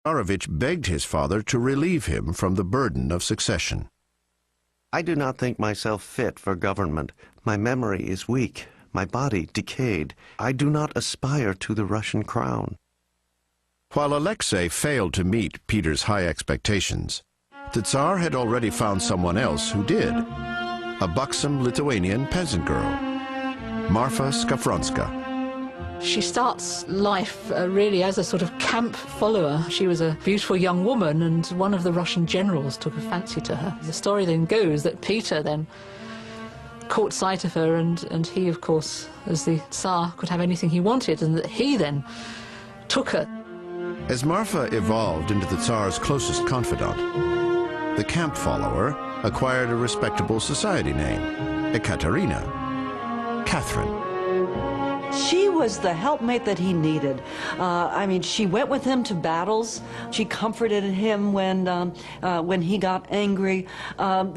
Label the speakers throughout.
Speaker 1: Tsarevich begged his father to relieve him from the burden of succession.
Speaker 2: I do not think myself fit for government. My memory is weak, my body decayed. I do not aspire to the Russian crown.
Speaker 1: While Alexei failed to meet Peter's high expectations, the Tsar had already found someone else who did. A buxom Lithuanian peasant girl, Marfa Skafronska.
Speaker 3: She starts life really as a sort of camp follower. She was a beautiful young woman, and one of the Russian generals took a fancy to her. The story then goes that Peter then caught sight of her, and he, of course, as the Tsar, could have anything he wanted, and that he then took her.
Speaker 1: As Marfa evolved into the Tsar's closest confidant, the camp follower acquired a respectable society name, Ekaterina, Catherine.
Speaker 4: She was the helpmate that he needed. I mean, she went with him to battles. She comforted him when he got angry.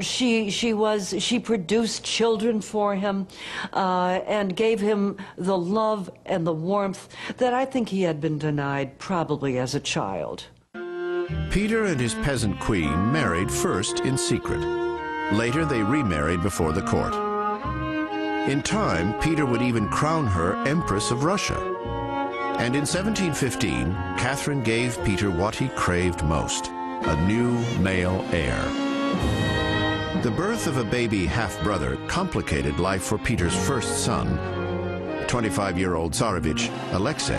Speaker 4: She produced children for him and gave him the love and the warmth that I think he had been denied probably as a child.
Speaker 1: Peter and his peasant queen married first in secret. Later, they remarried before the court. In time, Peter would even crown her Empress of Russia. And in 1715, Catherine gave Peter what he craved most, a new male heir. The birth of a baby half-brother complicated life for Peter's first son, 25-year-old Tsarevich Alexei.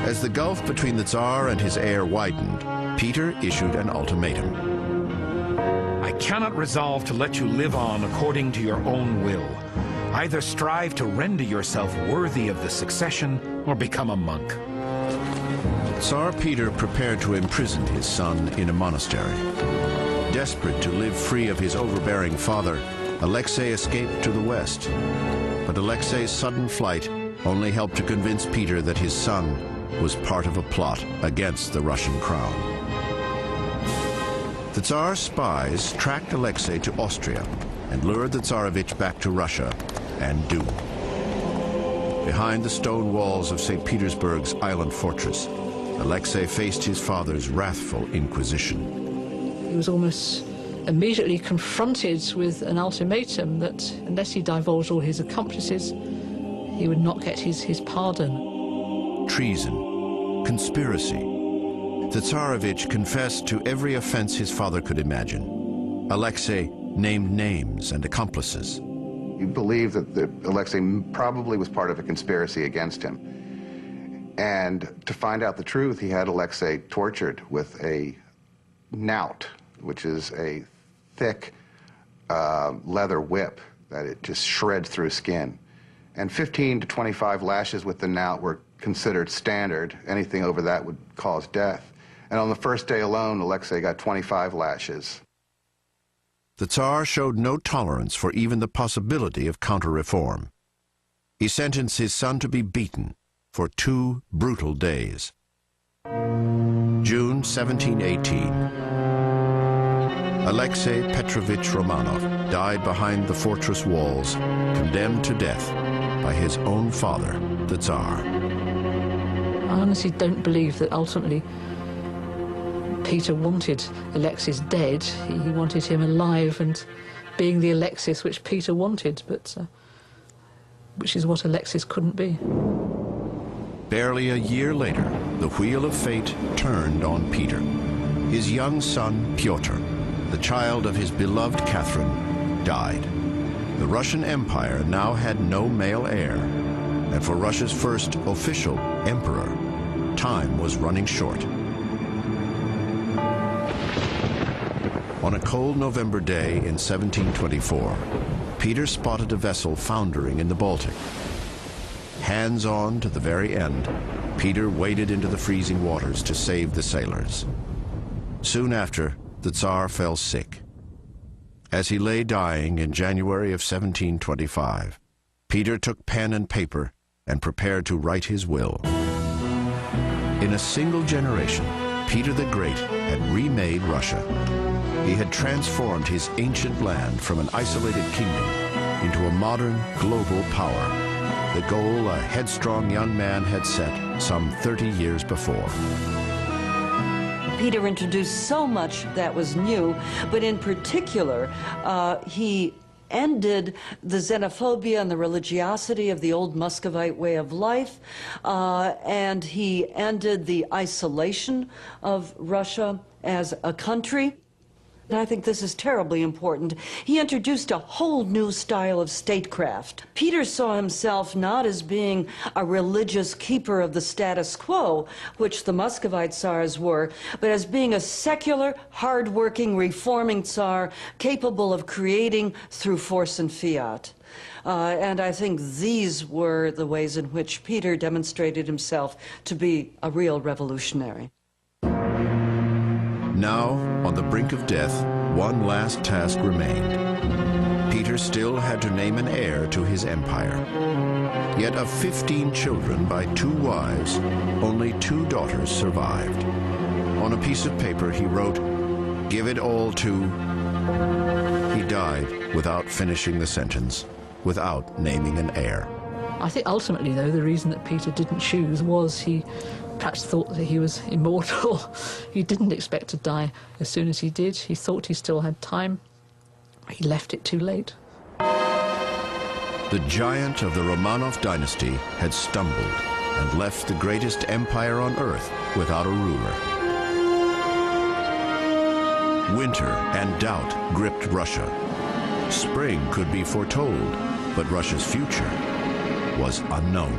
Speaker 1: As the gulf between the Tsar and his heir widened, Peter issued an ultimatum.
Speaker 5: I cannot resolve to let you live on according to your own will. Either strive to render yourself worthy of the succession or become a monk.
Speaker 1: Tsar Peter prepared to imprison his son in a monastery. Desperate to live free of his overbearing father, Alexei escaped to the west. But Alexei's sudden flight only helped to convince Peter that his son was part of a plot against the Russian crown. The Tsar's spies tracked Alexei to Austria and lured the Tsarevich back to Russia and doom. Behind the stone walls of St. Petersburg's island fortress, Alexei faced his father's wrathful inquisition.
Speaker 3: He was almost immediately confronted with an ultimatum that unless he divulged all his accomplices, he would not get his pardon.
Speaker 1: Treason, conspiracy. The Tsarevich confessed to every offense his father could imagine. Alexei named names and accomplices.
Speaker 6: He believed that Alexei probably was part of a conspiracy against him. And to find out the truth, he had Alexei tortured with a knout, which is a thick leather whip that it just shreds through skin. And 15 to 25 lashes with the knout were considered standard. Anything over that would cause death. And on the first day alone, Alexei got 25 lashes.
Speaker 1: The Tsar showed no tolerance for even the possibility of counter-reform. He sentenced his son to be beaten for 2 brutal days. June 1718. Alexei Petrovich Romanov died behind the fortress walls, condemned to death by his own father, the Tsar.
Speaker 3: I honestly don't believe that ultimately Peter wanted Alexis dead. He wanted him alive and being the Alexis which Peter wanted, but which is what Alexis couldn't be.
Speaker 1: Barely a year later, the wheel of fate turned on Peter. His young son, Pyotr, the child of his beloved Catherine, died. The Russian Empire now had no male heir, and for Russia's first official emperor, time was running short. On a cold November day in 1724, Peter spotted a vessel foundering in the Baltic. Hands on to the very end, Peter waded into the freezing waters to save the sailors. Soon after, the Tsar fell sick. As he lay dying in January of 1725, Peter took pen and paper and prepared to write his will. In a single generation, Peter the Great had remade Russia. He had transformed his ancient land from an isolated kingdom into a modern global power, the goal a headstrong young man had set some 30 years before.
Speaker 4: Peter introduced so much that was new, but in particular, he ended the xenophobia and the religiosity of the old Muscovite way of life, and he ended the isolation of Russia as a country. And I think this is terribly important. He introduced a whole new style of statecraft. Peter saw himself not as being a religious keeper of the status quo, which the Muscovite Tsars were, but as being a secular, hard-working, reforming Tsar capable of creating through force and fiat. And I think these were the ways in which Peter demonstrated himself to be a real revolutionary.
Speaker 1: Now, on the brink of death, one last task remained. Peter still had to name an heir to his empire. Yet of 15 children by 2 wives, only 2 daughters survived. On a piece of paper he wrote, "Give it all to..." He died without finishing the sentence, without naming an heir.
Speaker 3: I think ultimately, though, the reason that Peter didn't choose was he perhaps thought that he was immortal. He didn't expect to die as soon as he did. He thought he still had time. He left it too late.
Speaker 1: The giant of the Romanov dynasty had stumbled and left the greatest empire on earth without a ruler. Winter and doubt gripped Russia. Spring could be foretold, but Russia's future was unknown.